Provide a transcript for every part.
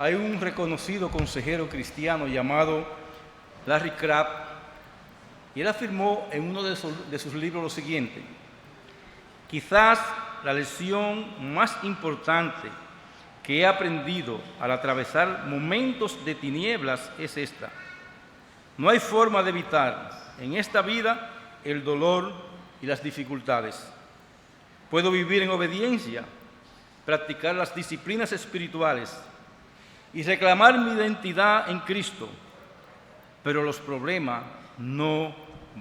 Hay un reconocido consejero cristiano llamado Larry Crabb, y él afirmó en uno de sus libros lo siguiente: quizás la lección más importante que he aprendido al atravesar momentos de tinieblas es esta: no hay forma de evitar en esta vida el dolor y las dificultades. Puedo vivir en obediencia, practicar las disciplinas espirituales y reclamar mi identidad en Cristo, pero los problemas no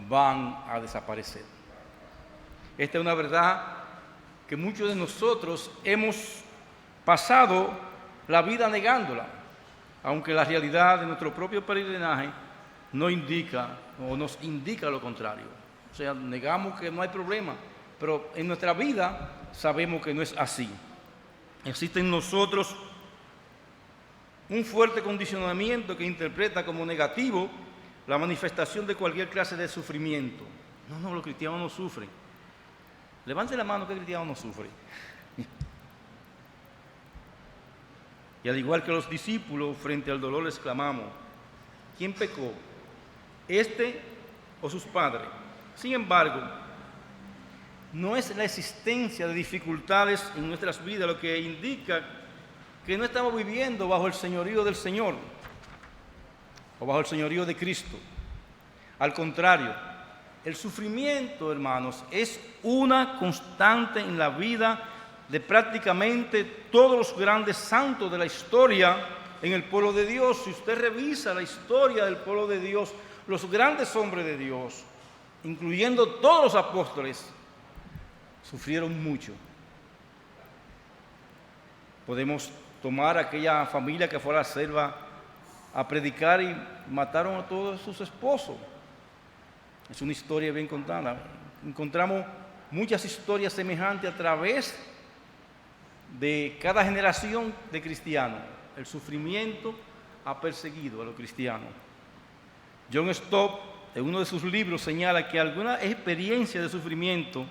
van a desaparecer. Esta es una verdad que muchos de nosotros hemos pasado la vida negándola, aunque la realidad de nuestro propio peregrinaje nos indica lo contrario. O sea, negamos que no hay problema, pero en nuestra vida sabemos que no es así. Existe en nosotros un fuerte condicionamiento que interpreta como negativo la manifestación de cualquier clase de sufrimiento. No, los cristianos no sufren. Levante la mano que el cristiano no sufre. Y al igual que los discípulos, frente al dolor exclamamos: ¿quién pecó? ¿Este o sus padres? Sin embargo, no es la existencia de dificultades en nuestras vidas lo que indica que no estamos viviendo bajo el señorío del Señor o bajo el señorío de Cristo. Al contrario, el sufrimiento, hermanos, es una constante en la vida de prácticamente todos los grandes santos de la historia en el pueblo de Dios. Si usted revisa la historia del pueblo de Dios, los grandes hombres de Dios, incluyendo todos los apóstoles, sufrieron mucho. Podemos tomar aquella familia que fue a la selva a predicar y mataron a todos sus esposos. Es una historia bien contada. Encontramos muchas historias semejantes a través de cada generación de cristianos. El sufrimiento ha perseguido a los cristianos. John Stott, en uno de sus libros, señala que alguna experiencia de sufrimiento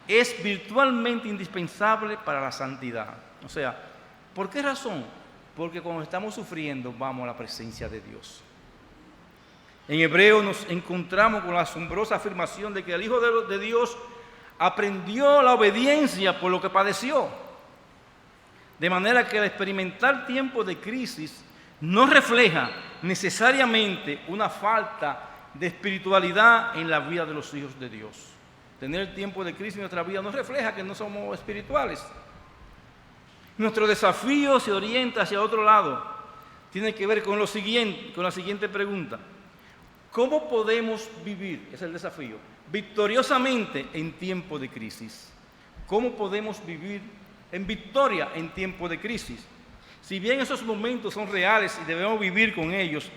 es virtualmente indispensable para la santidad. O sea, ¿por qué razón? Porque cuando estamos sufriendo vamos a la presencia de Dios. En Hebreo nos encontramos con la asombrosa afirmación de que el Hijo de Dios aprendió la obediencia por lo que padeció. De manera que al experimentar tiempos de crisis no refleja necesariamente una falta de espiritualidad en la vida de los hijos de Dios. Tener tiempo de crisis en nuestra vida no refleja que no somos espirituales. Nuestro desafío se orienta hacia otro lado. Tiene que ver con la siguiente pregunta: ¿cómo podemos vivir? Es el desafío. Victoriosamente en tiempo de crisis. ¿Cómo podemos vivir en victoria en tiempo de crisis? Si bien esos momentos son reales y debemos vivir con ellos,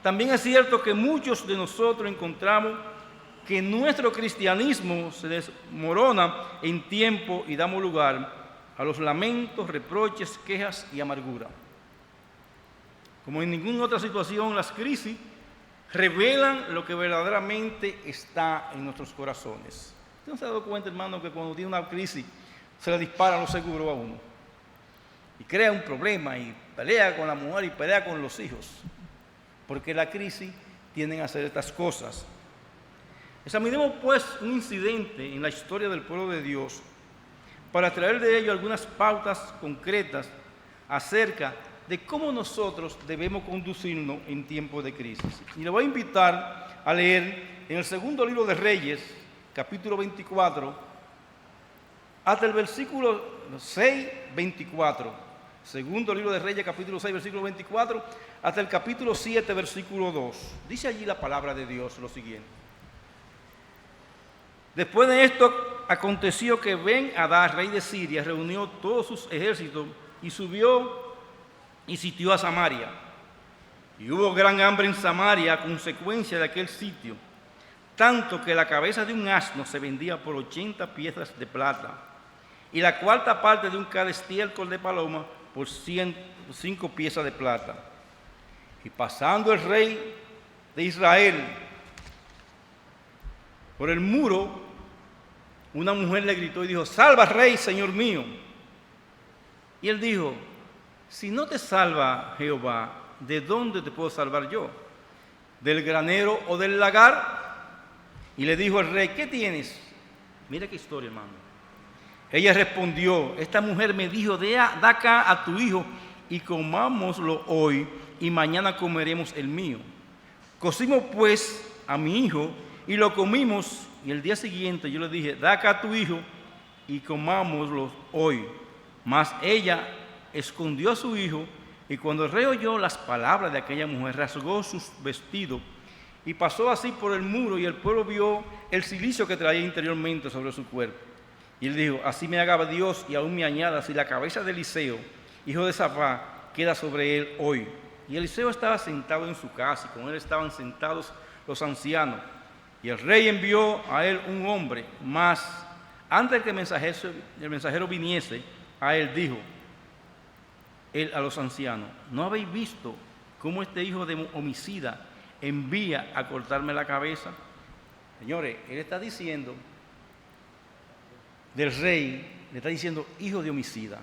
también es cierto que muchos de nosotros encontramos que nuestro cristianismo se desmorona en tiempo y damos lugar a los lamentos, reproches, quejas y amargura. Como en ninguna otra situación, las crisis revelan lo que verdaderamente está en nuestros corazones. ¿Usted no se ha dado cuenta, hermano, que cuando tiene una crisis se le disparan los seguros a uno? Y crea un problema y pelea con la mujer y pelea con los hijos. Porque la crisis tienden a hacer estas cosas. Examinemos pues un incidente en la historia del pueblo de Dios para traer de ello algunas pautas concretas acerca de cómo nosotros debemos conducirnos en tiempos de crisis. Y le voy a invitar a leer en el segundo libro de Reyes, capítulo 24, hasta el versículo 6, 24. Segundo libro de Reyes, capítulo 6, versículo 24, hasta el capítulo 7, versículo 2. Dice allí la palabra de Dios lo siguiente: después de esto aconteció que Ben-Hadad, rey de Siria, reunió todos sus ejércitos y subió y sitió a Samaria. Y hubo gran hambre en Samaria a consecuencia de aquel sitio, tanto que la cabeza de un asno se vendía por 80 piezas de plata, y la cuarta parte de un cada estiércol de paloma por 105 piezas de plata. Y pasando el rey de Israel por el muro, una mujer le gritó y dijo: salva, rey, señor mío. Y él dijo: si no te salva Jehová, ¿de dónde te puedo salvar yo? ¿Del granero o del lagar? Y le dijo al rey, ¿qué tienes? Mira qué historia, hermano. Ella respondió, esta mujer me dijo, da acá a tu hijo y comámoslo hoy y mañana comeremos el mío. Cocimos pues a mi hijo y lo comimos, y el día siguiente yo le dije, da acá a tu hijo y comámoslo hoy. Mas ella escondió a su hijo, y cuando el rey oyó las palabras de aquella mujer, rasgó sus vestidos y pasó así por el muro, y el pueblo vio el cilicio que traía interiormente sobre su cuerpo. Y él dijo, así me haga Dios y aún me añada, si la cabeza de Eliseo, hijo de Safá, queda sobre él hoy. Y Eliseo estaba sentado en su casa, y con él estaban sentados los ancianos. Y el rey envió a él un hombre, mas antes que el mensajero viniese, a él dijo, él a los ancianos, ¿no habéis visto cómo este hijo de homicida envía a cortarme la cabeza? Señores, él está diciendo del rey, le está diciendo hijo de homicida.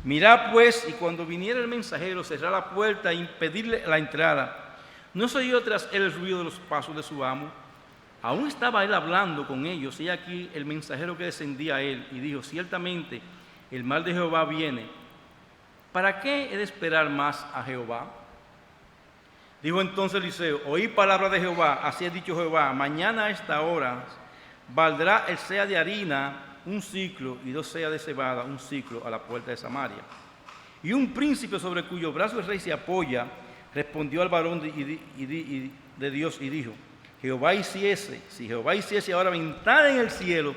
Mirad pues, y cuando viniera el mensajero, cerrar la puerta e impedirle la entrada, no se oyó tras él el ruido de los pasos de su amo. Aún estaba él hablando con ellos, y aquí el mensajero que descendía a él, y dijo, ciertamente el mal de Jehová viene. ¿Para qué he de esperar más a Jehová? Dijo entonces Eliseo, oí palabra de Jehová, así ha dicho Jehová, mañana a esta hora valdrá el seah de harina 1 siclo y 2 seas de cebada 1 siclo a la puerta de Samaria. Y un príncipe sobre cuyo brazo el rey se apoya, respondió al varón de Dios y dijo, si Jehová hiciese ahora ventana en el cielo,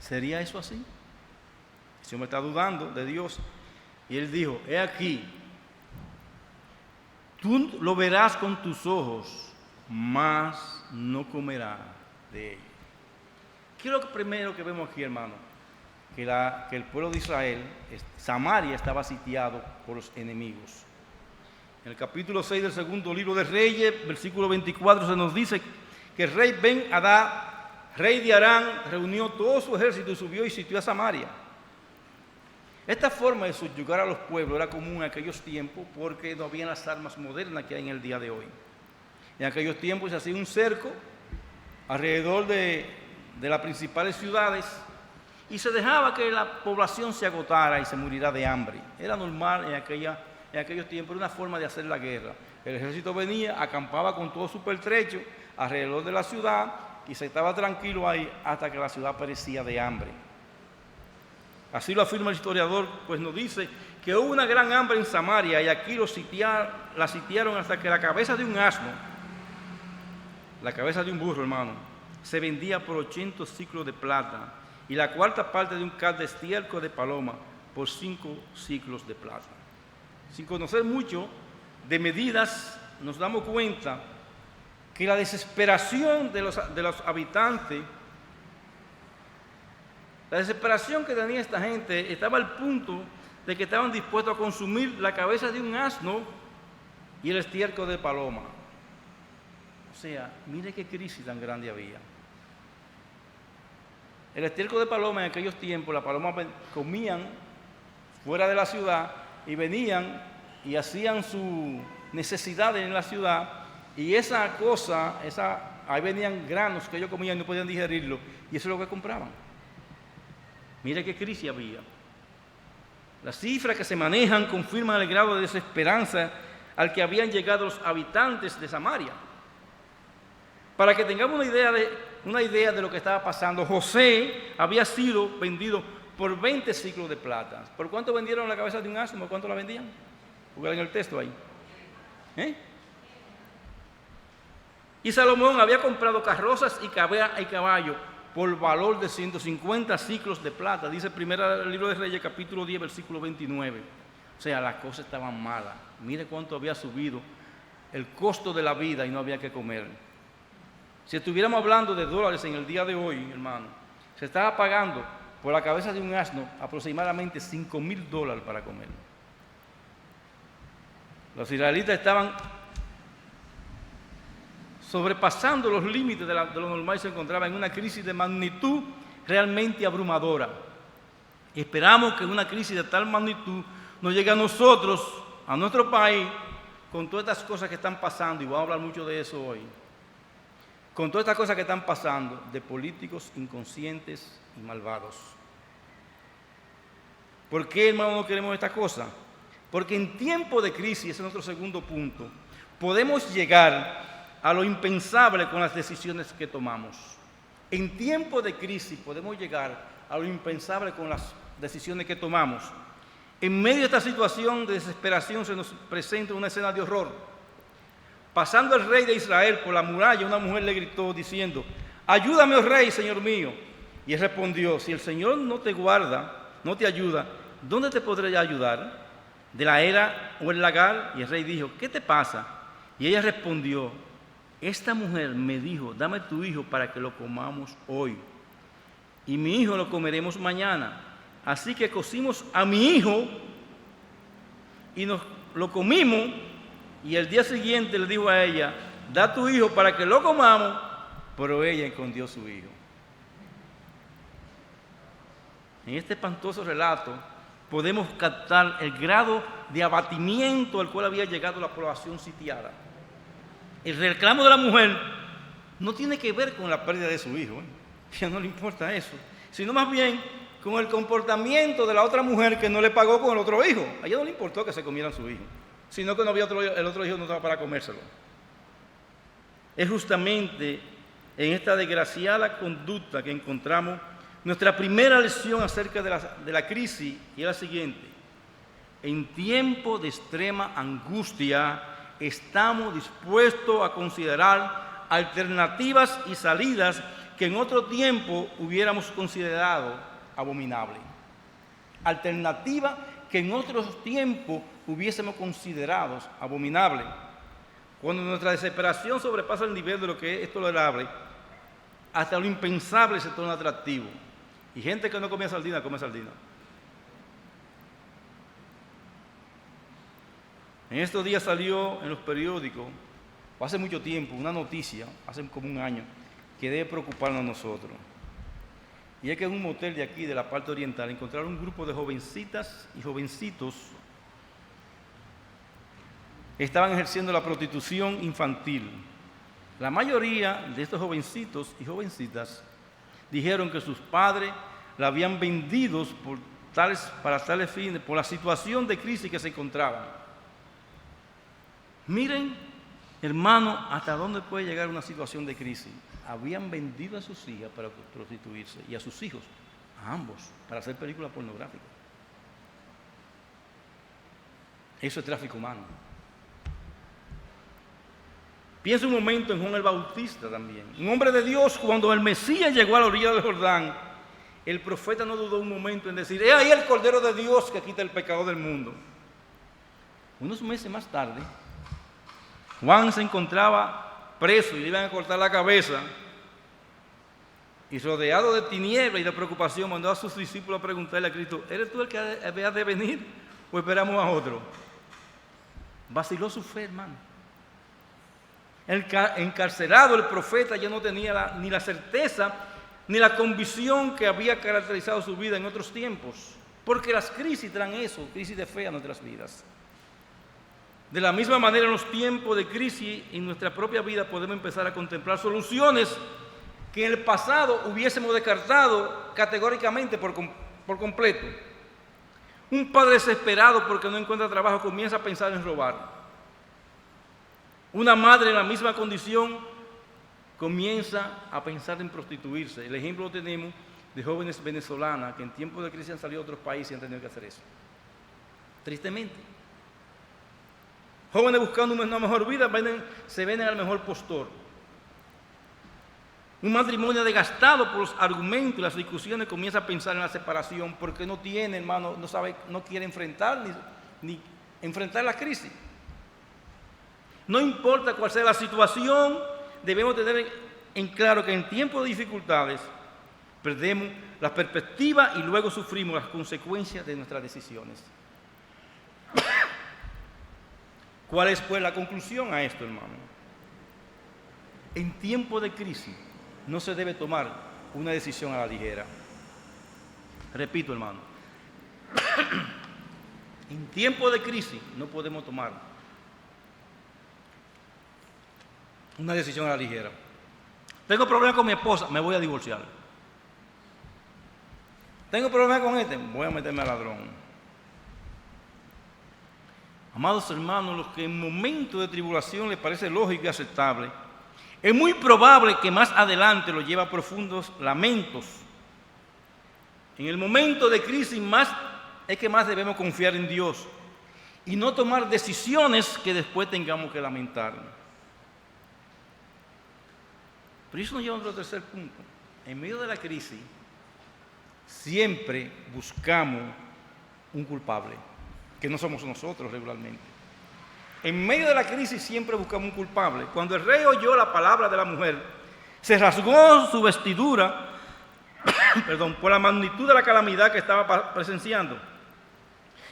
¿sería eso así? El Señor me está dudando de Dios. Y él dijo, he aquí, tú lo verás con tus ojos, mas no comerás de ello. ¿Qué es lo primero que vemos aquí, hermano? Que el pueblo de Israel, Samaria, estaba sitiado por los enemigos. En el capítulo 6 del segundo libro de Reyes, versículo 24, se nos dice que el rey Ben-Hadad, rey de Aram, reunió todo su ejército y subió y sitió a Samaria. Esta forma de subyugar a los pueblos era común en aquellos tiempos porque no habían las armas modernas que hay en el día de hoy. En aquellos tiempos se hacía un cerco alrededor de las principales ciudades y se dejaba que la población se agotara y se muriera de hambre. Era normal en aquellos tiempos, era una forma de hacer la guerra. El ejército venía, acampaba con todo su pertrecho alrededor de la ciudad y se estaba tranquilo ahí hasta que la ciudad perecía de hambre. Así lo afirma el historiador, pues nos dice que hubo una gran hambre en Samaria y aquí la sitiaron hasta que la cabeza de un asno, la cabeza de un burro, hermano, se vendía por 80 ciclos de plata y la cuarta parte de un cal de estiércol de paloma por 5 ciclos de plata. Sin conocer mucho de medidas, nos damos cuenta que la desesperación de los habitantes, la desesperación que tenía esta gente estaba al punto de que estaban dispuestos a consumir la cabeza de un asno y el estiércol de paloma. O sea, mire qué crisis tan grande había. El estiércol de paloma en aquellos tiempos, las palomas comían fuera de la ciudad y venían y hacían sus necesidades en la ciudad, y esa cosa, ahí venían granos que ellos comían y no podían digerirlo, y eso es lo que compraban. Mire qué crisis había. Las cifras que se manejan confirman el grado de desesperanza al que habían llegado los habitantes de Samaria. Para que tengamos una idea de lo que estaba pasando, José había sido vendido por 20 ciclos de plata. ¿Por cuánto vendieron la cabeza de un asno? ¿Por cuánto la vendían? Busquen en el texto ahí. Y Salomón había comprado carrozas y caballos por valor de 150 ciclos de plata. Dice el primer libro de Reyes, capítulo 10, versículo 29. O sea, las cosas estaban malas. Mire cuánto había subido el costo de la vida y no había que comer. Si estuviéramos hablando de dólares en el día de hoy, hermano, se estaba pagando por la cabeza de un asno aproximadamente $5,000 para comer. Los israelitas estaban sobrepasando los límites de lo normal y se encontraban en una crisis de magnitud realmente abrumadora. Y esperamos que una crisis de tal magnitud nos llegue a nosotros, a nuestro país, con todas estas cosas que están pasando, y voy a hablar mucho de eso hoy, con todas estas cosas que están pasando, de políticos inconscientes y malvados. ¿Por qué, hermano, no queremos esta cosa? Porque en tiempo de crisis, ese es nuestro segundo punto, podemos llegar a lo impensable con las decisiones que tomamos. En tiempo de crisis podemos llegar a lo impensable con las decisiones que tomamos. En medio de esta situación de desesperación se nos presenta una escena de horror. Pasando el rey de Israel por la muralla, una mujer le gritó diciendo: ayúdame, oh rey, señor mío. Y él respondió: si el Señor no te guarda, no te ayuda, ¿dónde te podré ayudar? ¿De la era o el lagar? Y el rey dijo: ¿qué te pasa? Y ella respondió: esta mujer me dijo: dame tu hijo para que lo comamos hoy, y mi hijo lo comeremos mañana. Así que cocimos a mi hijo y nos lo comimos, y el día siguiente le dijo a ella: da tu hijo para que lo comamos, pero ella escondió su hijo. En este espantoso relato podemos captar el grado de abatimiento al cual había llegado la población sitiada. El reclamo de la mujer no tiene que ver con la pérdida de su hijo, ya no le importa eso, sino más bien con el comportamiento de la otra mujer que no le pagó con el otro hijo. A ella no le importó que se comieran su hijo, sino que no había el otro hijo no estaba para comérselo. Es justamente en esta desgraciada conducta que encontramos nuestra primera lección acerca de la crisis, y es la siguiente: en tiempo de extrema angustia estamos dispuestos a considerar alternativas y salidas que en otro tiempo hubiéramos considerado abominables. Alternativa que en otros tiempos hubiésemos considerado abominables. Cuando nuestra desesperación sobrepasa el nivel de lo que es tolerable, hasta lo impensable se torna atractivo. Y gente que no comía sardina, come sardina. En estos días salió en los periódicos, o hace mucho tiempo, una noticia, hace como un año, que debe preocuparnos a nosotros. Y es que en un motel de aquí, de la parte oriental, encontraron un grupo de jovencitas y jovencitos que estaban ejerciendo la prostitución infantil. La mayoría de estos jovencitos y jovencitas dijeron que sus padres la habían vendido para tales fines, por la situación de crisis que se encontraban. Miren, hermano, hasta dónde puede llegar una situación de crisis. Habían vendido a sus hijas para prostituirse y a sus hijos, a ambos, para hacer películas pornográficas. Eso es tráfico humano. Piensa un momento en Juan el Bautista también, un hombre de Dios. Cuando el Mesías llegó a la orilla del Jordán, el profeta no dudó un momento en decir: he ahí el Cordero de Dios que quita el pecado del mundo. Unos meses más tarde, Juan se encontraba preso y le iban a cortar la cabeza, y rodeado de tinieblas y de preocupación, mandó a sus discípulos a preguntarle a Cristo: ¿eres tú el que había de venir o esperamos a otro? Vaciló su fe, hermano. Encarcelado, el profeta ya no tenía ni la certeza ni la convicción que había caracterizado su vida en otros tiempos, porque las crisis traen eso, crisis de fe a nuestras vidas. De la misma manera, en los tiempos de crisis en nuestra propia vida podemos empezar a contemplar soluciones que en el pasado hubiésemos descartado categóricamente por completo. Un padre desesperado porque no encuentra trabajo comienza a pensar en robar. Una madre en la misma condición comienza a pensar en prostituirse. El ejemplo lo tenemos de jóvenes venezolanas que en tiempos de crisis han salido a otros países y han tenido que hacer eso. Tristemente. Jóvenes buscando una mejor vida se venden al mejor postor. Un matrimonio desgastado por los argumentos y las discusiones comienza a pensar en la separación porque no tiene, hermano, no quiere enfrentar ni enfrentar la crisis. No importa cuál sea la situación, debemos tener en claro que en tiempos de dificultades perdemos la perspectiva y luego sufrimos las consecuencias de nuestras decisiones. ¿Cuál es, pues, la conclusión a esto, hermano? En tiempos de crisis no se debe tomar una decisión a la ligera. Repito, hermano. En tiempo de crisis no podemos tomar una decisión a la ligera. Tengo problemas con mi esposa, me voy a divorciar. Tengo problemas con este, voy a meterme al ladrón. Amados hermanos, los que en momentos de tribulación les parece lógico y aceptable, es muy probable que más adelante lo lleve a profundos lamentos. En el momento de crisis es que más debemos confiar en Dios y no tomar decisiones que después tengamos que lamentar. Pero eso nos lleva a otro tercer punto. En medio de la crisis, siempre buscamos un culpable, que no somos nosotros regularmente. En medio de la crisis siempre buscamos un culpable. Cuando el rey oyó la palabra de la mujer, se rasgó su vestidura por la magnitud de la calamidad que estaba presenciando.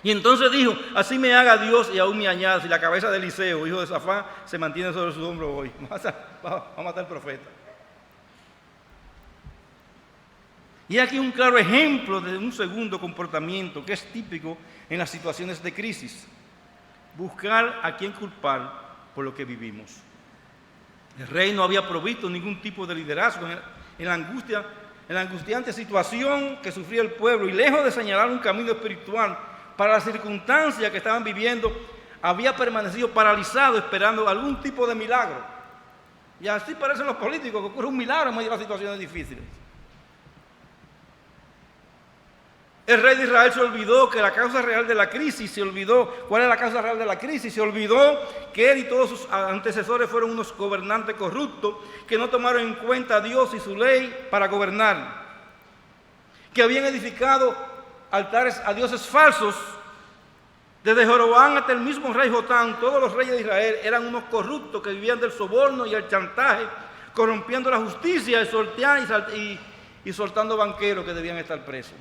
Y entonces dijo: así me haga Dios y aún me añada, si la cabeza de Eliseo, hijo de Safán, se mantiene sobre su hombro hoy. Va a matar al profeta. Y aquí un claro ejemplo de un segundo comportamiento que es típico en las situaciones de crisis: buscar a quien culpar por lo que vivimos. El rey no había provisto ningún tipo de liderazgo en la angustiante situación que sufría el pueblo, y lejos de señalar un camino espiritual para las circunstancias que estaban viviendo, había permanecido paralizado esperando algún tipo de milagro. Y así parecen los políticos, que ocurre un milagro en medio de las situaciones difíciles. El rey de Israel se olvidó que la causa real de la crisis, ¿cuál es la causa real de la crisis? Se olvidó que él y todos sus antecesores fueron unos gobernantes corruptos que no tomaron en cuenta a Dios y su ley para gobernar, que habían edificado altares a dioses falsos. Desde Jeroboam hasta el mismo rey Jotam, todos los reyes de Israel eran unos corruptos que vivían del soborno y el chantaje, corrompiendo la justicia y soltando banqueros que debían estar presos.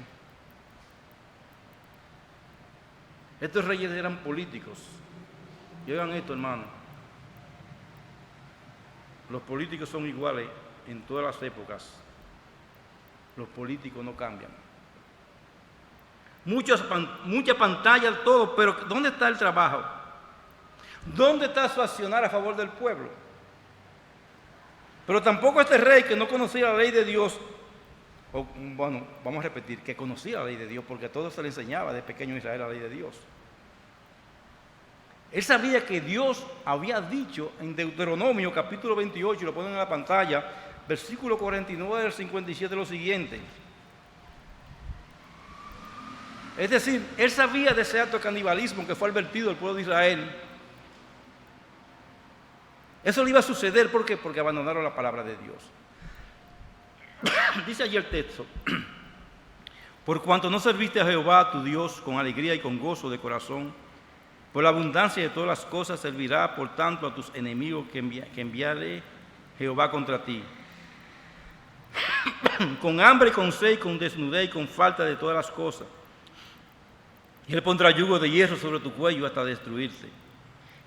Estos reyes eran políticos. Y oigan esto, hermano. Los políticos son iguales en todas las épocas. Los políticos no cambian. Muchas pantallas, todo, pero ¿dónde está el trabajo? ¿Dónde está su accionar a favor del pueblo? Pero tampoco este rey, que no conocía la ley de Dios, vamos a repetir, que conocía la ley de Dios, porque a todos se le enseñaba de pequeño Israel la ley de Dios. Él sabía que Dios había dicho en Deuteronomio capítulo 28, lo ponen en la pantalla, versículo 49 del 57, lo siguiente. Es decir, él sabía de ese acto de canibalismo que fue advertido al pueblo de Israel. Eso le iba a suceder, ¿por qué? Porque abandonaron la palabra de Dios. Dice allí el texto: por cuanto no serviste a Jehová tu Dios con alegría y con gozo de corazón, por la abundancia de todas las cosas servirá por tanto a tus enemigos que enviaré Jehová contra ti. Con hambre, con sed, con desnudez y con falta de todas las cosas. Y él pondrá yugo de hierro sobre tu cuello hasta destruirte.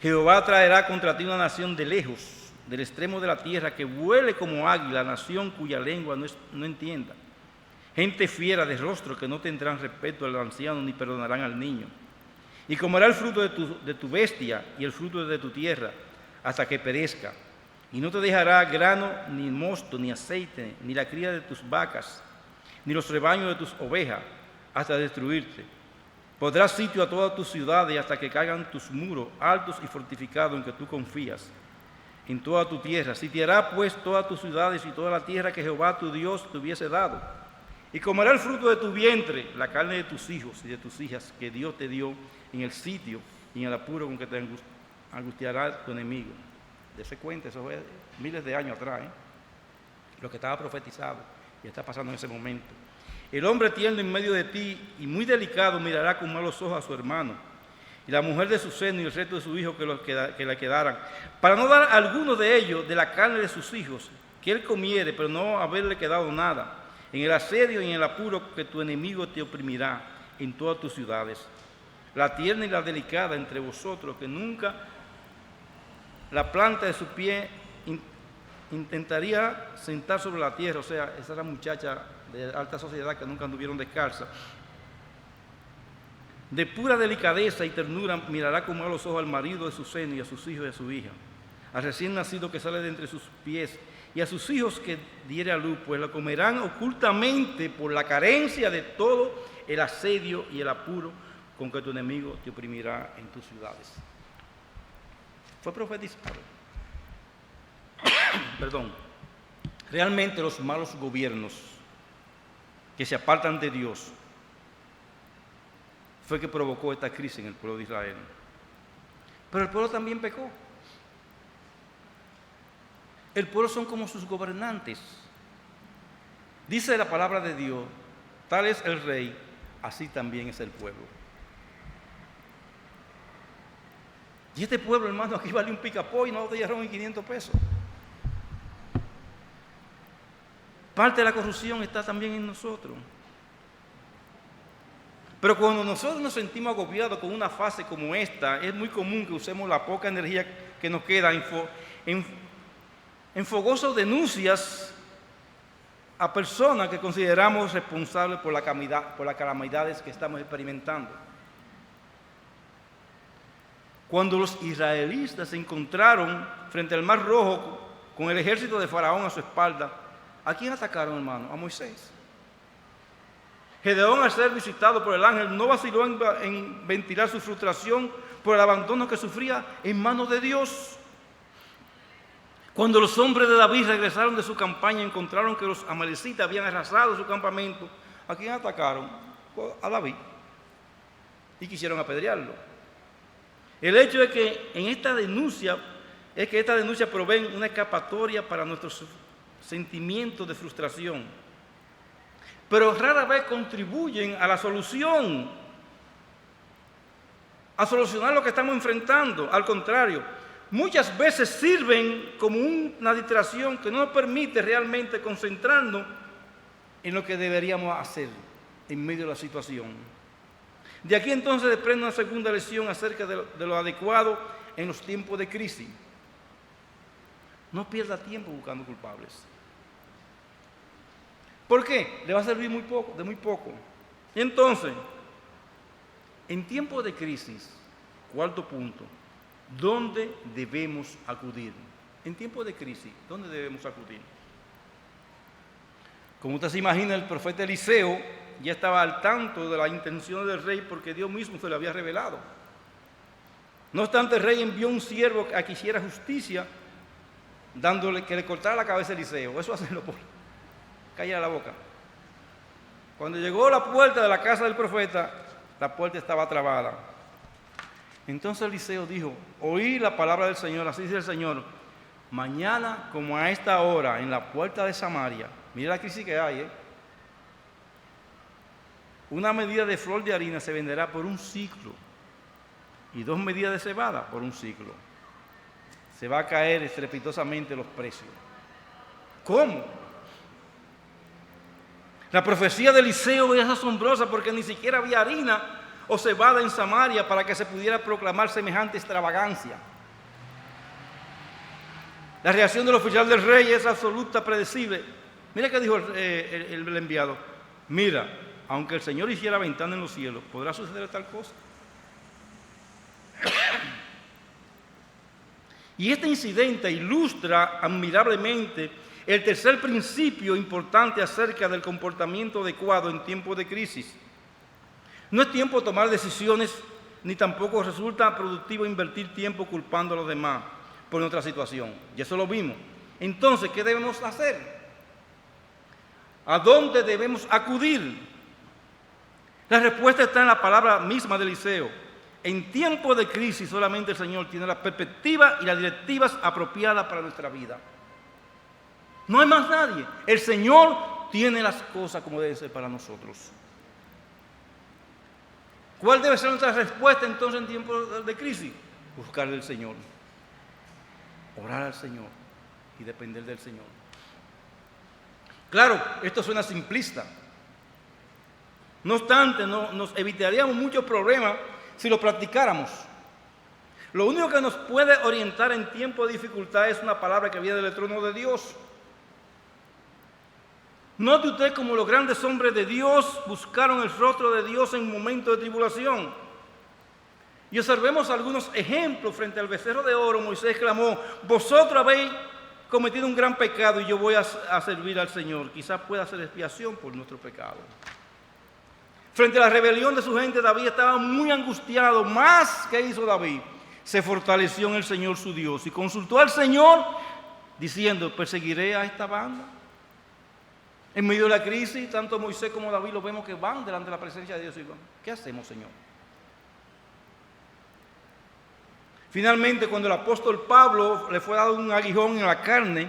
Jehová traerá contra ti una nación de lejos, del extremo de la tierra, que vuele como águila, nación cuya lengua no entienda. Gente fiera de rostro que no tendrán respeto al anciano ni perdonarán al niño. Y comerá el fruto de tu bestia y el fruto de tu tierra hasta que perezca. Y no te dejará grano, ni mosto, ni aceite, ni la cría de tus vacas, ni los rebaños de tus ovejas, hasta destruirte. Pondrás sitio a todas tus ciudades hasta que caigan tus muros altos y fortificados en que tú confías, en toda tu tierra. Sitiará pues todas tus ciudades y toda la tierra que Jehová tu Dios te hubiese dado. Y comerá el fruto de tu vientre, la carne de tus hijos y de tus hijas que Dios te dio en el sitio y en el apuro con que te angustiará tu enemigo. Dese cuenta, eso fue miles de años atrás, lo que estaba profetizado y está pasando en ese momento. El hombre tierno en medio de ti y muy delicado mirará con malos ojos a su hermano, y la mujer de su seno y el resto de sus hijos que le quedaran, para no dar a alguno de ellos de la carne de sus hijos, que él comiere, pero no haberle quedado nada, en el asedio y en el apuro que tu enemigo te oprimirá en todas tus ciudades. La tierna y la delicada entre vosotros, que nunca la planta de su pie intentaría sentar sobre la tierra, o sea, esa era muchacha de alta sociedad que nunca anduvieron descalza. de pura delicadeza y ternura mirará con malos ojos al marido de su seno y a sus hijos y a su hija, al recién nacido que sale de entre sus pies y a sus hijos que diere a luz, pues lo comerán ocultamente por la carencia de todo el asedio y el apuro con que tu enemigo te oprimirá en tus ciudades. Fue profetizado. Perdón. Realmente los malos gobiernos que se apartan de Dios fue que provocó esta crisis en el pueblo de Israel. Pero el pueblo también pecó. El pueblo son como sus gobernantes. Dice la palabra de Dios, tal es el rey, así también es el pueblo. Y este pueblo, hermano, aquí vale un picapo y no te llevaron en 500 pesos. Parte de la corrupción está también en nosotros. Pero cuando nosotros nos sentimos agobiados con una fase como esta, es muy común que usemos la poca energía que nos queda en fogosas denuncias a personas que consideramos responsables por las calamidades que estamos experimentando. Cuando los israelitas se encontraron frente al Mar Rojo con el ejército de Faraón a su espalda, ¿a quién atacaron, hermano? A Moisés. Gedeón, al ser visitado por el ángel, no vaciló en ventilar su frustración por el abandono que sufría en manos de Dios. Cuando los hombres de David regresaron de su campaña, encontraron que los amalecitas habían arrasado su campamento. ¿A quién atacaron? A David. Y quisieron apedrearlo. El hecho es que esta denuncia provee una escapatoria para nuestros sentimientos de frustración, pero rara vez contribuyen a la solución, a solucionar lo que estamos enfrentando. Al contrario, muchas veces sirven como una distracción que no nos permite realmente concentrarnos en lo que deberíamos hacer en medio de la situación. De aquí entonces desprende una segunda lección acerca de lo adecuado en los tiempos de crisis. No pierda tiempo buscando culpables. ¿Por qué? Le va a servir muy poco. Y entonces, en tiempos de crisis, cuarto punto, ¿dónde debemos acudir? En tiempos de crisis, ¿dónde debemos acudir? Como usted se imagina, el profeta Eliseo ya estaba al tanto de las intenciones del rey porque Dios mismo se lo había revelado. No obstante, el rey envió un siervo a que hiciera justicia, dándole que le cortara la cabeza a Eliseo. Eso hacerlo por callar la boca. Cuando llegó a la puerta de la casa del profeta, la puerta estaba trabada. Entonces Eliseo dijo: oí la palabra del Señor, así dice el Señor, mañana como a esta hora en la puerta de Samaria, mira la crisis que hay, una medida de flor de harina se venderá por un siclo y 2 medidas de cebada por un siclo. Se va a caer estrepitosamente los precios. ¿Cómo? La profecía de Eliseo es asombrosa porque ni siquiera había harina o cebada en Samaria para que se pudiera proclamar semejante extravagancia. La reacción del oficial del rey es absoluta, predecible. Mira qué dijo el enviado. Mira, aunque el Señor hiciera ventana en los cielos, ¿podrá suceder tal cosa? Y este incidente ilustra admirablemente el tercer principio importante acerca del comportamiento adecuado en tiempos de crisis. No es tiempo de tomar decisiones, ni tampoco resulta productivo invertir tiempo culpando a los demás por nuestra situación. Y eso lo vimos. Entonces, ¿qué debemos hacer? ¿A dónde debemos acudir? La respuesta está en la palabra misma de Eliseo. En tiempos de crisis solamente el Señor tiene la perspectiva y las directivas apropiadas para nuestra vida. No hay más nadie. El Señor tiene las cosas como deben ser para nosotros. ¿Cuál debe ser nuestra respuesta entonces en tiempos de crisis? Buscarle al Señor, orar al Señor y depender del Señor. Claro, esto suena simplista. No obstante, nos evitaríamos muchos problemas si lo practicáramos. Lo único que nos puede orientar en tiempo de dificultad es una palabra que viene del trono de Dios. Note usted como los grandes hombres de Dios buscaron el rostro de Dios en momentos de tribulación. Y observemos algunos ejemplos. Frente al becerro de oro, Moisés clamó: vosotros habéis cometido un gran pecado y yo voy a servir al Señor. Quizás pueda hacer expiación por nuestro pecado. Frente a la rebelión de su gente, David estaba muy angustiado. Más que hizo David, se fortaleció en el Señor su Dios y consultó al Señor diciendo: ¿perseguiré a esta banda? En medio de la crisis, tanto Moisés como David lo vemos que van delante de la presencia de Dios y van: ¿qué hacemos, Señor? Finalmente, cuando el apóstol Pablo le fue dado un aguijón en la carne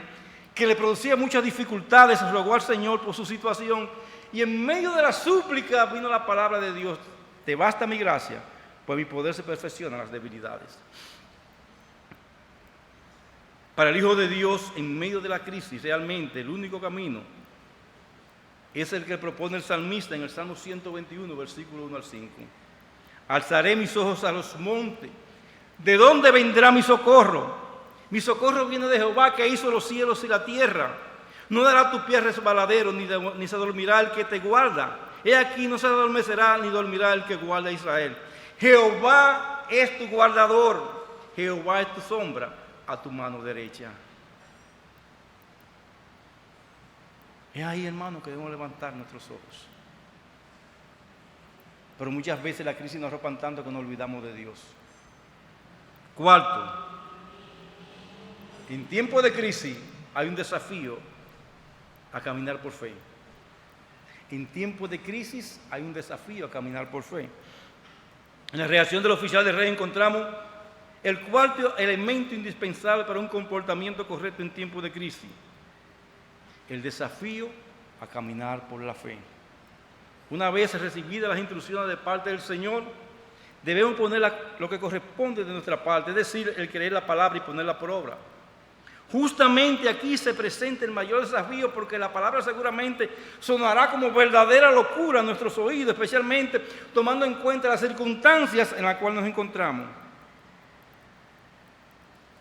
que le producía muchas dificultades, rogó al Señor por su situación, y en medio de la súplica vino la palabra de Dios: te basta mi gracia, pues mi poder se perfecciona en las debilidades. Para el Hijo de Dios, en medio de la crisis, realmente el único camino es el que propone el salmista en el Salmo 121, versículo 1 al 5. Alzaré mis ojos a los montes. ¿De dónde vendrá mi socorro? Mi socorro viene de Jehová, que hizo los cielos y la tierra. No dará tu pie resbaladero, ni se dormirá el que te guarda. He aquí, no se adormecerá ni dormirá el que guarda a Israel. Jehová es tu guardador, Jehová es tu sombra a tu mano derecha. Es ahí, hermano, que debemos levantar nuestros ojos. Pero muchas veces la crisis nos arropan tanto que nos olvidamos de Dios. Cuarto, en tiempo de crisis hay un desafío a caminar por fe. En tiempo de crisis hay un desafío a caminar por fe. En la reacción del oficial del rey encontramos el cuarto elemento indispensable para un comportamiento correcto en tiempo de crisis: el desafío a caminar por la fe. Una vez recibidas las instrucciones de parte del Señor, debemos poner lo que corresponde de nuestra parte, es decir, el creer la palabra y ponerla por obra. Justamente aquí se presenta el mayor desafío, porque la palabra seguramente sonará como verdadera locura a nuestros oídos, especialmente tomando en cuenta las circunstancias en las cuales nos encontramos.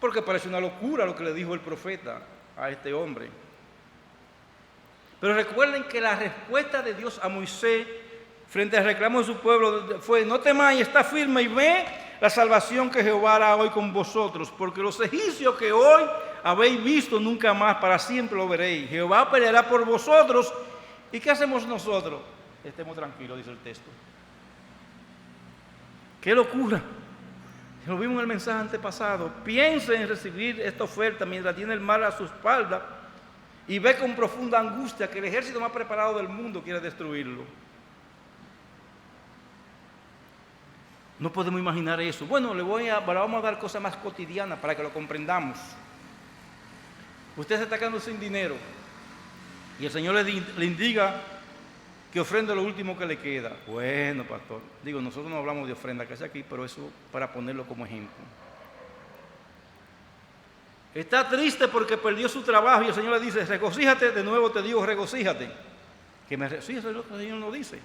Porque parece una locura lo que le dijo el profeta a este hombre. Pero recuerden que la respuesta de Dios a Moisés frente al reclamo de su pueblo fue: no temáis, está firme y ve la salvación que Jehová hará hoy con vosotros, porque los egipcios que hoy habéis visto nunca más, para siempre lo veréis. Jehová peleará por vosotros. ¿Y qué hacemos nosotros? Estemos tranquilos, dice el texto. ¡Qué locura! Lo vimos en el mensaje antepasado. Piensa en recibir esta oferta mientras tiene el mal a su espalda y ve con profunda angustia que el ejército más preparado del mundo quiere destruirlo. No podemos imaginar eso. Bueno, vamos a dar cosas más cotidianas para que lo comprendamos. Usted se está quedando sin dinero y el Señor le indica que ofrende lo último que le queda. Bueno, pastor, nosotros no hablamos de ofrenda casi aquí, pero eso para ponerlo como ejemplo. Está triste porque perdió su trabajo y el Señor le dice: regocíjate. De nuevo te digo, regocíjate. Sí, eso es lo que el Señor nos dice.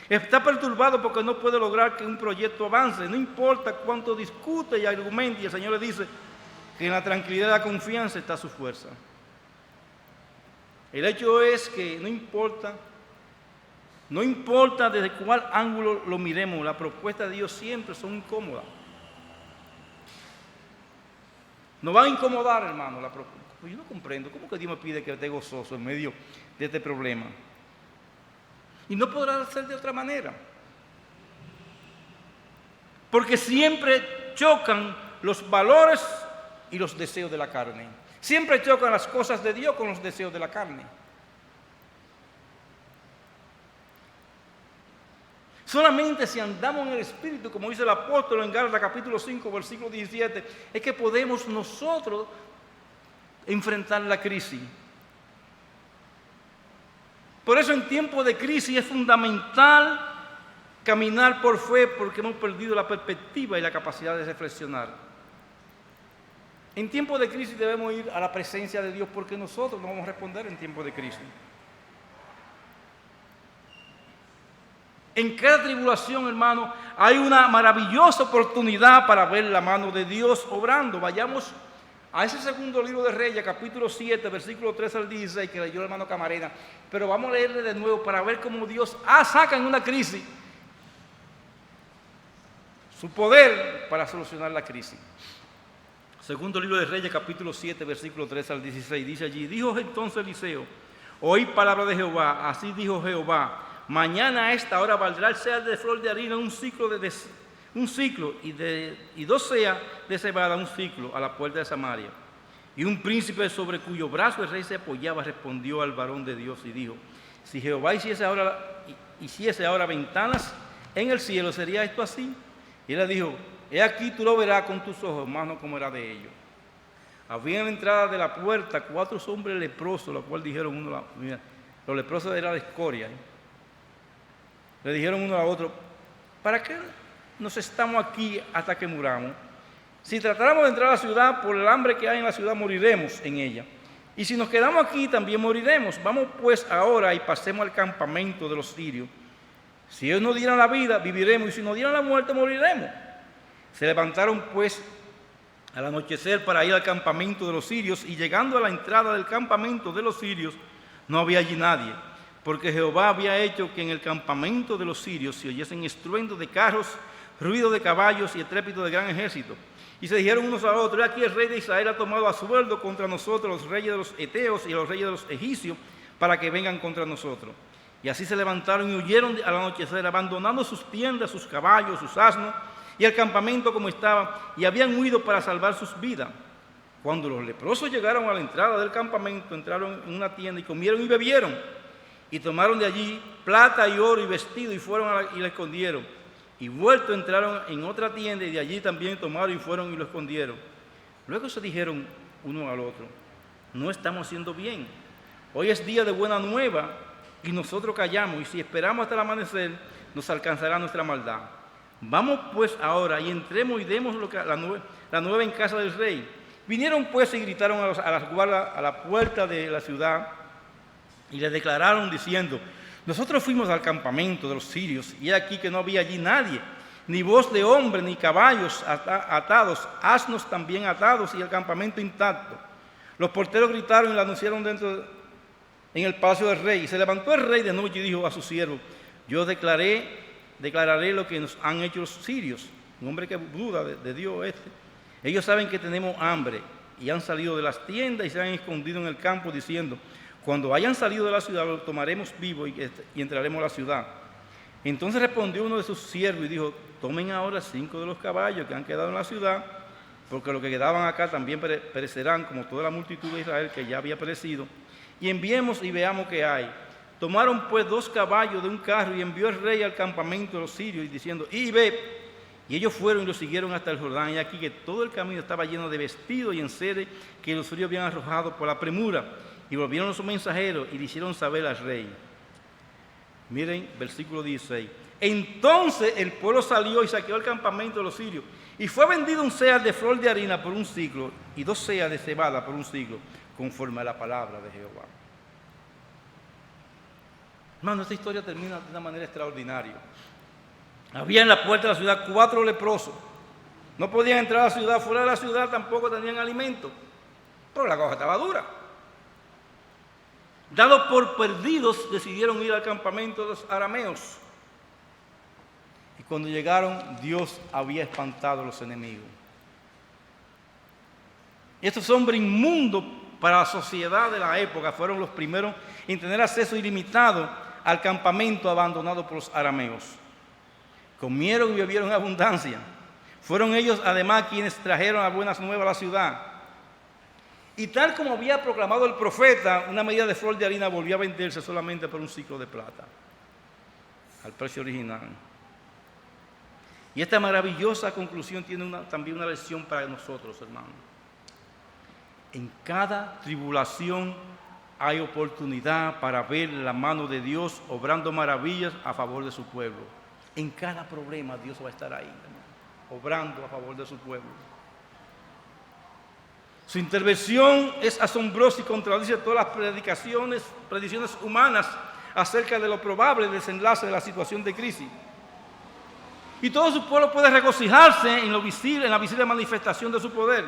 Está perturbado porque no puede lograr que un proyecto avance. No importa cuánto discute y argumente, y el Señor le dice que en la tranquilidad y la confianza está su fuerza. El hecho es que no importa desde cuál ángulo lo miremos, las propuestas de Dios siempre son incómodas. Nos van a incomodar, hermano, la propuesta. Pues yo no comprendo, ¿cómo que Dios me pide que esté gozoso en medio de este problema? Y no podrá ser de otra manera. Porque siempre chocan los valores y los deseos de la carne. Siempre chocan las cosas de Dios con los deseos de la carne. Solamente si andamos en el Espíritu, como dice el apóstol en Gálatas capítulo 5, versículo 17, es que podemos nosotros enfrentar la crisis. Por eso en tiempos de crisis es fundamental caminar por fe, porque hemos perdido la perspectiva y la capacidad de reflexionar. En tiempos de crisis debemos ir a la presencia de Dios, porque nosotros no vamos a responder en tiempos de crisis. En cada tribulación, hermano, hay una maravillosa oportunidad para ver la mano de Dios obrando. Vayamos a ese segundo libro de Reyes, capítulo 7, versículo 3 al 16, que leyó el hermano Camarena. Pero vamos a leerle de nuevo para ver cómo Dios saca en una crisis su poder para solucionar la crisis. Segundo libro de Reyes, capítulo 7, versículo 13 al 16, dice allí: dijo entonces Eliseo: oí palabra de Jehová, así dijo Jehová, mañana a esta hora valdrá el seah de flor de harina un ciclo y 2 seas de cebada un ciclo a la puerta de Samaria. Y un príncipe sobre cuyo brazo el rey se apoyaba respondió al varón de Dios y dijo: si Jehová hiciese ahora ventanas en el cielo, ¿sería esto así? Y él le dijo: he aquí tú lo verás con tus ojos, mas no comerás de ello. Había en la entrada de la puerta 4 hombres leprosos, los cuales dijeron uno, mira, los leprosos eran de escoria. Le dijeron uno a otro: ¿para qué nos estamos aquí hasta que muramos? Si tratáramos de entrar a la ciudad, por el hambre que hay en la ciudad moriremos en ella. Y si nos quedamos aquí, también moriremos. Vamos pues ahora y pasemos al campamento de los sirios. Si ellos nos dieran la vida, viviremos, y si nos dieran la muerte, moriremos. Se levantaron pues al anochecer para ir al campamento de los sirios, y llegando a la entrada del campamento de los sirios, no había allí nadie, porque Jehová había hecho que en el campamento de los sirios se oyesen estruendo de carros, ruido de caballos y estrépito de gran ejército. Y se dijeron unos a otros: he aquí el rey de Israel ha tomado a sueldo contra nosotros los reyes de los heteos y los reyes de los egipcios, para que vengan contra nosotros. Y así se levantaron y huyeron al anochecer, abandonando sus tiendas, sus caballos, sus asnos y el campamento como estaba, y habían huido para salvar sus vidas. Cuando los leprosos llegaron a la entrada del campamento, entraron en una tienda y comieron y bebieron, y tomaron de allí plata y oro y vestido, y fueron y la escondieron. Y vuelto entraron en otra tienda, y de allí también tomaron y fueron y lo escondieron. Luego se dijeron uno al otro: no estamos haciendo bien. Hoy es día de buena nueva, y nosotros callamos, y si esperamos hasta el amanecer, nos alcanzará nuestra maldad. Vamos pues ahora y entremos y demos la nueva en casa del rey. Vinieron pues y gritaron a las guardas a la puerta de la ciudad, y le declararon diciendo: nosotros fuimos al campamento de los sirios, y he aquí que no había allí nadie, ni voz de hombre, ni caballos atados, asnos también atados, y el campamento intacto. Los porteros gritaron y lo anunciaron en el palacio del rey. Y se levantó el rey de noche y dijo a sus siervos: yo declararé lo que nos han hecho los sirios. Un hombre que duda de Dios este. Ellos saben que tenemos hambre, y han salido de las tiendas y se han escondido en el campo, diciendo: cuando hayan salido de la ciudad, lo tomaremos vivo y entraremos a la ciudad. Entonces respondió uno de sus siervos y dijo: tomen ahora 5 de los caballos que han quedado en la ciudad, porque los que quedaban acá también perecerán, como toda la multitud de Israel que ya había perecido, y enviemos y veamos qué hay. Tomaron pues 2 caballos de un carro, y envió el rey al campamento de los sirios, diciendo: y ve. Y ellos fueron y lo siguieron hasta el Jordán, y aquí que todo el camino estaba lleno de vestidos y enseres que los sirios habían arrojado por la premura. Y volvieron los mensajeros y le hicieron saber al rey. Miren, versículo 16. Entonces el pueblo salió y saqueó el campamento de los sirios, y fue vendido un seah de flor de harina por un ciclo, y 2 seas de cebada por un ciclo, conforme a la palabra de Jehová. Hermano, esta historia termina de una manera extraordinaria. Había en la puerta de la ciudad 4 leprosos. No podían entrar a la ciudad, fuera de la ciudad tampoco tenían alimento, pero la cosa estaba dura. Dados por perdidos, decidieron ir al campamento de los arameos. Y cuando llegaron, Dios había espantado a los enemigos. Y estos hombres inmundos para la sociedad de la época fueron los primeros en tener acceso ilimitado al campamento abandonado por los arameos. Comieron y bebieron en abundancia. Fueron ellos además quienes trajeron las buenas nuevas a la ciudad. Y tal como había proclamado el profeta, una medida de flor de harina volvió a venderse solamente por un ciclo de plata, al precio original. Y esta maravillosa conclusión tiene también una lección para nosotros, hermanos. En cada tribulación hay oportunidad para ver la mano de Dios obrando maravillas a favor de su pueblo. En cada problema Dios va a estar ahí, hermano, obrando a favor de su pueblo. Su intervención es asombrosa y contradice todas las predicciones humanas acerca de lo probable desenlace de la situación de crisis. Y todo su pueblo puede regocijarse en la visible manifestación de su poder.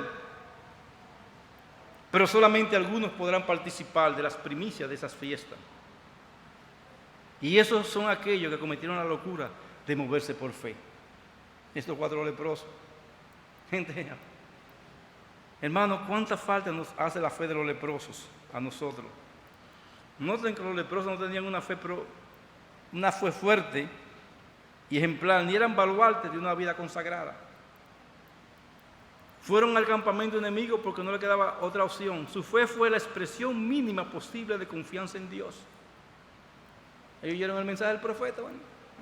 Pero solamente algunos podrán participar de las primicias de esas fiestas. Y esos son aquellos que cometieron la locura de moverse por fe. estos 4 leprosos. Gente, hermano, ¿cuánta falta nos hace la fe de los leprosos a nosotros? Noten que los leprosos no tenían una fe fuerte y ejemplar, ni eran baluartes de una vida consagrada. Fueron al campamento enemigo porque no le quedaba otra opción. Su fe fue la expresión mínima posible de confianza en Dios. Ellos oyeron el mensaje del profeta, bueno,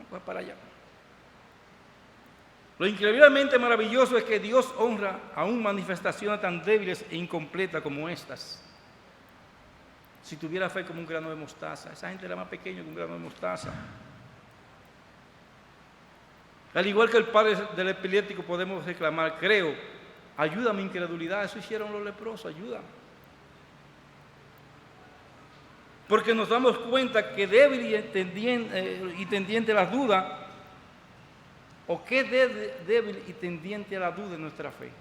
pues para allá. Lo increíblemente maravilloso es que Dios honra aún manifestaciones tan débiles e incompletas como estas. Si tuviera fe como un grano de mostaza, esa gente era más pequeña que un grano de mostaza. Al igual que el padre del epiléptico podemos reclamar, creo, ayuda a mi incredulidad. Eso hicieron los leprosos, ayuda. Porque nos damos cuenta que débil y tendiente a las dudas, o que débil y tendiente a la duda en nuestra fe.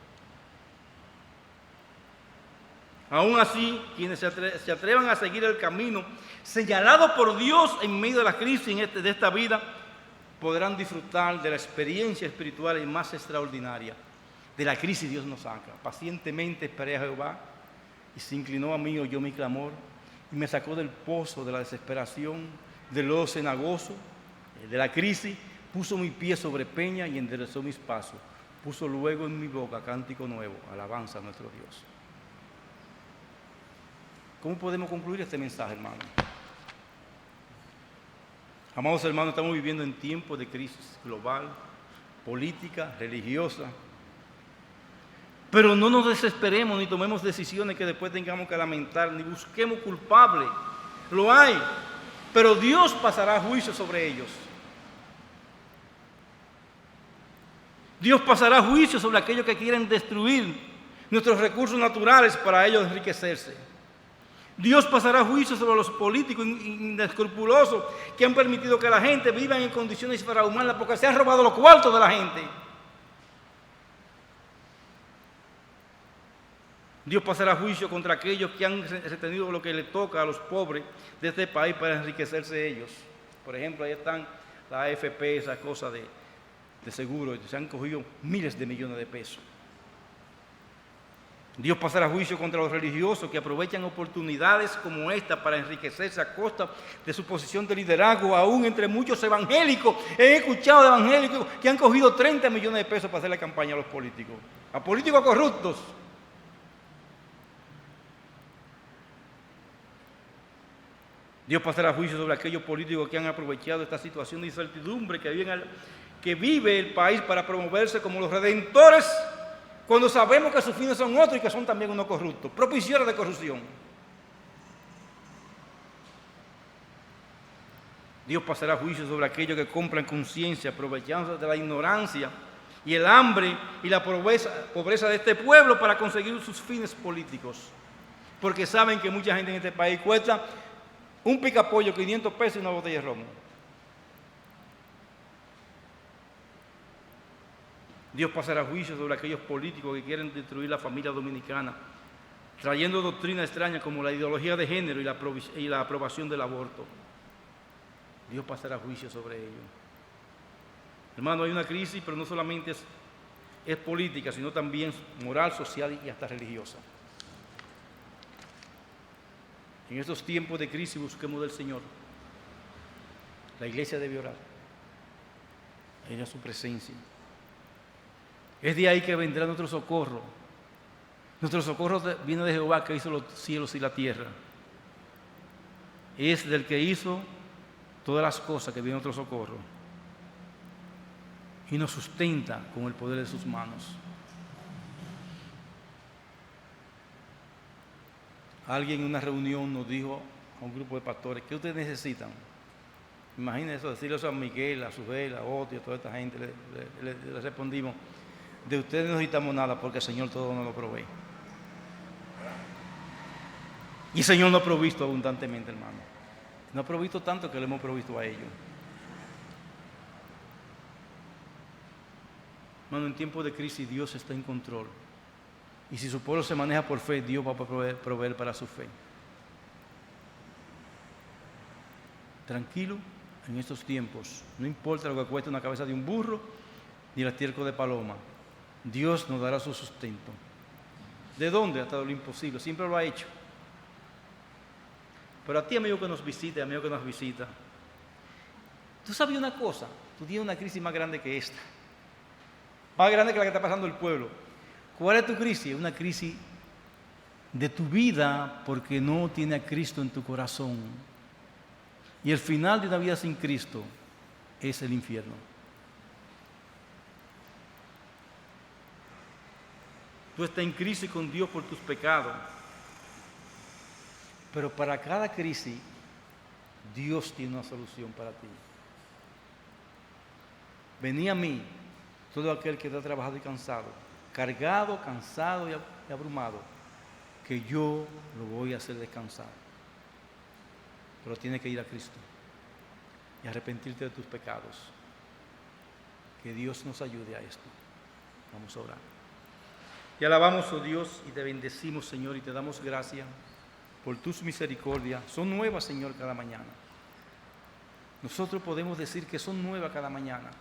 Aún así, quienes se atrevan a seguir el camino señalado por Dios en medio de la crisis de esta vida, podrán disfrutar de la experiencia espiritual más extraordinaria. De la crisis Dios nos saca. Pacientemente esperé a Jehová y se inclinó a mí, oyó mi clamor y me sacó del pozo de la desesperación, del lodo cenagoso, de la crisis. Puso mi pie sobre peña y enderezó mis pasos. Puso luego en mi boca cántico nuevo, alabanza a nuestro Dios. ¿Cómo podemos concluir este mensaje, hermano? Amados hermanos, estamos viviendo en tiempos de crisis global, política, religiosa. Pero no nos desesperemos ni tomemos decisiones que después tengamos que lamentar, ni busquemos culpables. Lo hay, pero Dios pasará juicio sobre ellos. Dios pasará juicio sobre aquellos que quieren destruir nuestros recursos naturales para ellos enriquecerse. Dios pasará juicio sobre los políticos inescrupulosos que han permitido que la gente viva en condiciones infrahumanas porque se han robado los cuartos de la gente. Dios pasará juicio contra aquellos que han retenido lo que le toca a los pobres de este país para enriquecerse ellos. Por ejemplo, ahí están la AFP, esas cosas de seguro, se han cogido miles de millones de pesos. Dios pasará juicio contra los religiosos que aprovechan oportunidades como esta para enriquecerse a costa de su posición de liderazgo. Aún entre muchos evangélicos, he escuchado de evangélicos que han cogido 30 millones de pesos para hacerle campaña a los políticos, a políticos corruptos. Dios pasará juicio sobre aquellos políticos que han aprovechado esta situación de incertidumbre que vive el país para promoverse como los redentores, cuando sabemos que sus fines son otros y que son también unos corruptos, propiciadores de corrupción. Dios pasará juicio sobre aquellos que compran conciencia, aprovechándose de la ignorancia y el hambre y la pobreza de este pueblo para conseguir sus fines políticos. Porque saben que mucha gente en este país cuesta un picapollo, 500 pesos y una botella de romo. Dios pasará juicio sobre aquellos políticos que quieren destruir la familia dominicana, trayendo doctrinas extrañas como la ideología de género y la aprobación del aborto. Dios pasará juicio sobre ellos. Hermano, hay una crisis, pero no solamente es política, sino también moral, social y hasta religiosa. En estos tiempos de crisis busquemos del Señor. La iglesia debe orar en su presencia. Es de ahí que vendrá nuestro socorro. Nuestro socorro viene de Jehová, que hizo los cielos y la tierra. Es del que hizo todas las cosas que viene nuestro socorro. Y nos sustenta con el poder de sus manos. Alguien en una reunión nos dijo a un grupo de pastores, ¿qué ustedes necesitan? Imagínense eso, decirle eso a Miguel, a Subel, a Otio, a toda esta gente. Le respondimos, de ustedes no necesitamos nada porque el Señor todo nos lo provee. Y el Señor nos ha provisto abundantemente, hermano. Nos ha provisto tanto que le hemos provisto a ellos. Hermano, en tiempos de crisis Dios está en control. Y si su pueblo se maneja por fe, Dios va a proveer para su fe. Tranquilo en estos tiempos. No importa lo que cueste una cabeza de un burro, ni el estiércol de paloma. Dios nos dará su sustento. ¿De dónde? Hasta lo imposible. Siempre lo ha hecho. Pero a ti, amigo que nos visita, amigo que nos visita, tú sabes una cosa, tú tienes una crisis más grande que esta. Más grande que la que está pasando el pueblo. ¿Cuál es tu crisis? Una crisis de tu vida porque no tiene a Cristo en tu corazón. Y el final de una vida sin Cristo es el infierno. Tú estás en crisis con Dios por tus pecados. Pero para cada crisis, Dios tiene una solución para ti. Vení a mí, todo aquel que está trabajado y cansado, cargado, cansado y abrumado, que yo lo voy a hacer descansar. Pero tienes que ir a Cristo y arrepentirte de tus pecados. Que Dios nos ayude a esto. Vamos a orar. Te alabamos, oh Dios, y te bendecimos, Señor, y te damos gracias por tus misericordias. Son nuevas, Señor, cada mañana. Nosotros podemos decir que son nuevas cada mañana.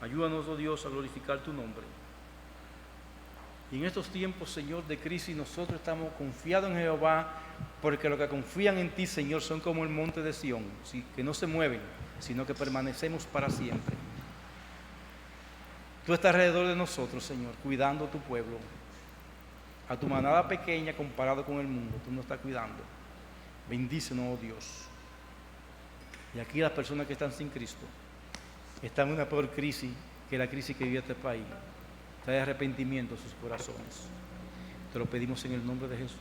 Ayúdanos, oh Dios, a glorificar tu nombre. Y en estos tiempos, Señor, de crisis, nosotros estamos confiados en Jehová, porque los que confían en ti, Señor, son como el monte de Sión, que no se mueven, sino que permanecemos para siempre. Tú estás alrededor de nosotros, Señor, cuidando a tu pueblo. A tu manada pequeña comparado con el mundo, tú nos estás cuidando. Bendícenos, oh Dios. Y aquí las personas que están sin Cristo están en una peor crisis que la crisis que vive este país. Trae arrepentimiento a sus corazones. Te lo pedimos en el nombre de Jesús.